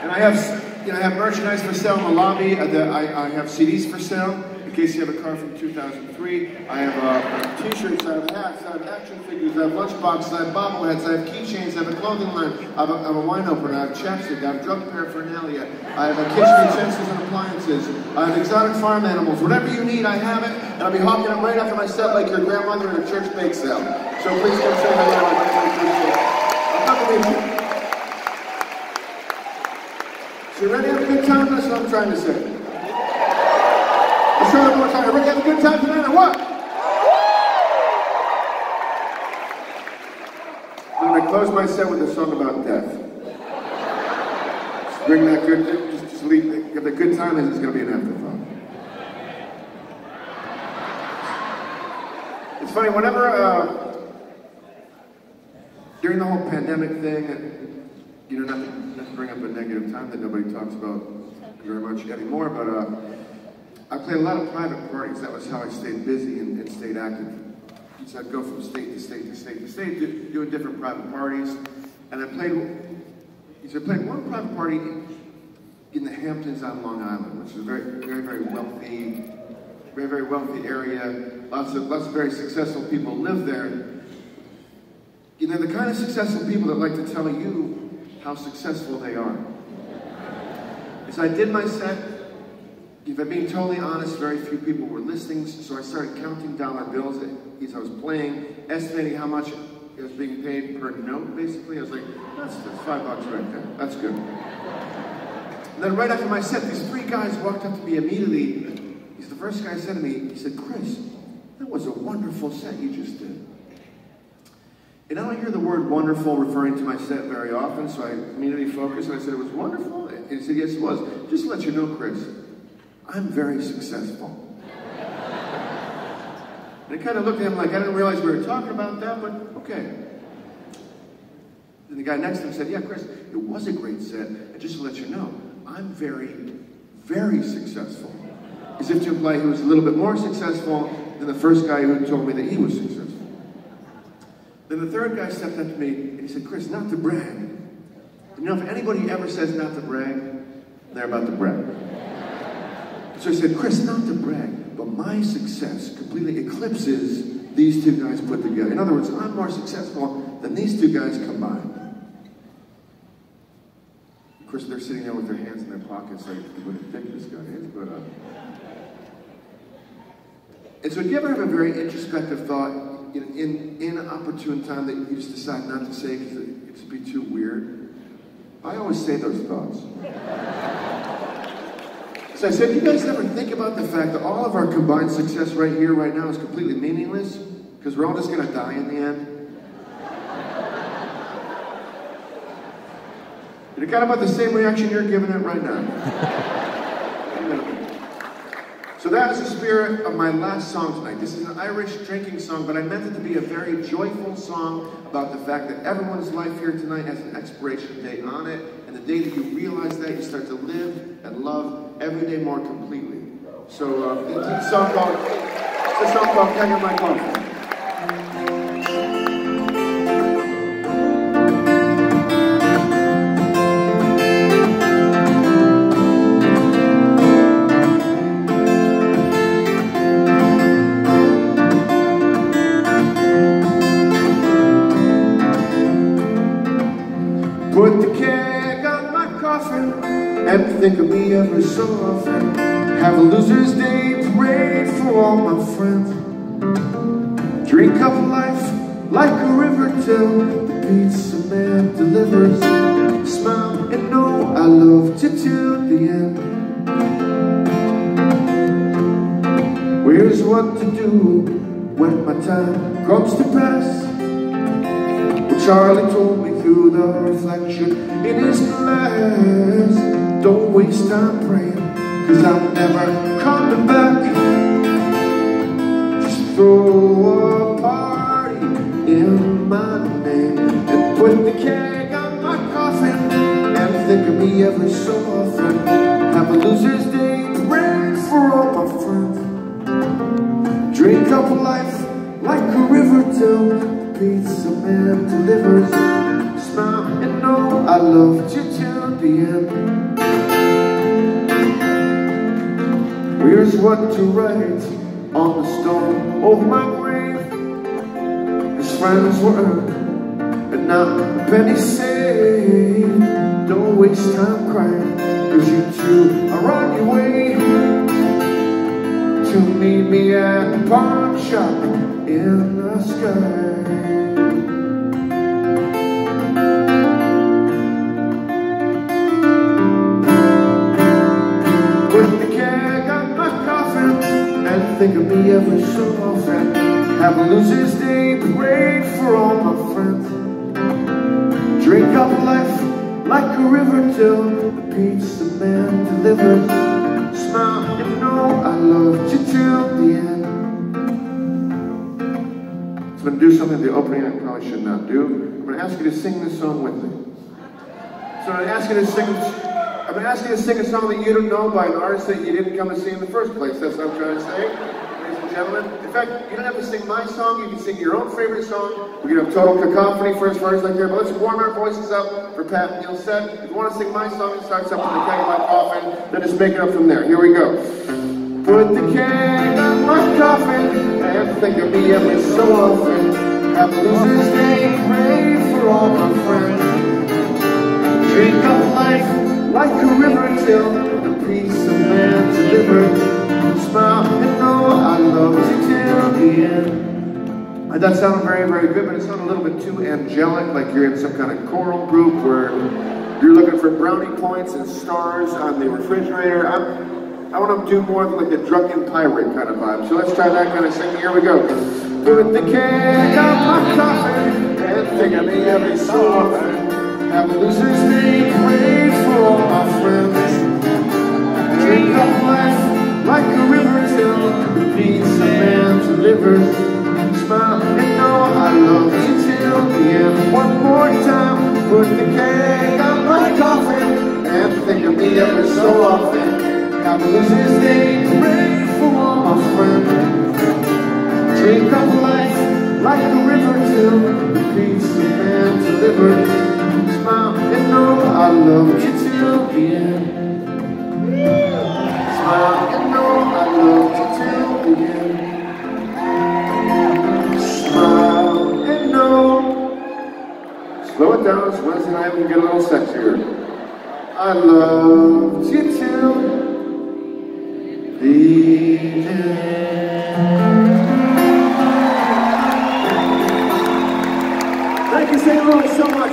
And I have merchandise for sale in the lobby. I have CDs for sale. In case you have a car from 2003, I have t-shirts, I have hats, I have action figures, I have lunchboxes, I have bobbleheads, I have keychains, I have a clothing line, I have a wine opener, I have chapstick, I have drug paraphernalia, I have kitchen utensils and appliances, I have exotic farm animals. Whatever you need, I have it, and I'll be hawking them right after my set like your grandmother in a church bake sale. So please come say hello. I'm not going to be. So you ready to have a good time? That's what I'm trying to say. Let's try it one more time. Ready to have a good time tonight or what? I'm going to close my set with a song about death. Just bring that good, just leave, if the good time is, it's going to be an afterthought. It's funny, whenever, during the whole pandemic thing, you know, not to bring up a negative time that nobody talks about very much anymore, but I played a lot of private parties. That was how I stayed busy and stayed active. So I'd go from state to state to state to state, doing different private parties. And I played one private party in the Hamptons on Long Island, which is a very wealthy area. Lots of very successful people live there. You know, the kind of successful people that like to tell you how successful they are. So I did my set. If I'm being totally honest, very few people were listening, so I started counting dollar bills as I was playing, estimating how much it was being paid per note, basically. I was like, that's $5 right there. That's good. And then right after my set, these three guys walked up to me immediately. He's the first guy said to me, he said, Chris, that was a wonderful set you just did. And I don't hear the word wonderful referring to my set very often, so I immediately focused and I said, it was wonderful? And he said, yes, it was. Just to let you know, Chris, I'm very successful. And I kind of looked at him like, I didn't realize we were talking about that, but okay. And the guy next to him said, yeah, Chris, it was a great set. And just to let you know, I'm very successful. As if to imply he was a little bit more successful than the first guy who told me that he was successful. Then the third guy stepped up to me and he said, Chris, not to brag. You know, if anybody ever says not to brag, they're about to brag. So I said, Chris, not to brag, but my success completely eclipses these two guys put together. In other words, I'm more successful than these two guys combined. Of course, they're sitting there with their hands in their pockets like, what a dick this guy is, but... And so do you ever have a very introspective thought in an opportune time that you just decide not to say because it would be too weird? I always say those thoughts. So I said, do you guys ever think about the fact that all of our combined success right here, right now is completely meaningless? Because we're all just going to die in the end? You're kind of about the same reaction you're giving it right now. So that is the spirit of my last song tonight. This is an Irish drinking song, but I meant it to be a very joyful song about the fact that everyone's life here tonight has an expiration date on it, and the day that you realize that, you start to live and love every day more completely. So it's a song called Hang in My Coffin. Put the keg on my coffin and think of me every so often. Have a loser's day parade for all my friends. Drink up life like a river till the pizza man delivers. Smile and know I love you till the end. Here's what to do when my time comes to pass. Charlie told me through the reflection in his glass, don't waste time praying, cause I'm never coming back. Just throw a party in my name and put the keg on my coffin and think of me every so often. Have a loser's day parade for all my friends. Drink up life like a river till pizza man delivers. Smile and know I loved you till the the end. Here's what to write on the stone over my grave. His friends were earned, and not a penny saved. Don't waste time crying, 'cause you two are on your way to meet me at the pawn shop in the sky. Put the keg on my coffin and think of me every so often. Have a loser's day parade for all my friends. Drink up life like a river till the pizza man delivers. Smile and know I loved you till the end. So I'm going to do something at the opening I probably should not do. I'm going to ask you to sing this song with me. So I'm going to ask you to sing a song that you don't know by an artist that you didn't come to see in the first place. That's what I'm trying to say, ladies and gentlemen. In fact, you don't have to sing my song. You can sing your own favorite song. We're going to have total cacophony for as far as like here. But let's warm our voices up for Pat and Neil's set. If you want to sing my song, it starts up with the keg on my coffin. Then just make it up from there. Here we go. Put the keg on my coffin and think of me every so often. Have a loser's day, pray for all my friends. Drink up life like a river till the peace of man delivered. Smile and know I loved you till the end. That sounded very, very good, but it sounded a little bit too angelic, like you're in some kind of choral group where you're looking for brownie points and stars on the refrigerator. I want to do more of like a drunken pirate kind of vibe. So let's try that kind of singing. Here we go. Put the keg on my coffin and think of me every so often. Have a loser's day, pray for all my friends. Drink up life like a river till the peace of man delivers. Smile and know I love you till the end. One more time, put the keg on my coffin and think of me every so often. Have a loser's day, pray for all my friends. Drink up life like a river till the peace of man delivers. Smile and know I love you till the end. Smile and know I love you till the end. Smile and know. Slow it down, it's Wednesday night, we can get a little sexier. I loved you till the end. Thank you so much.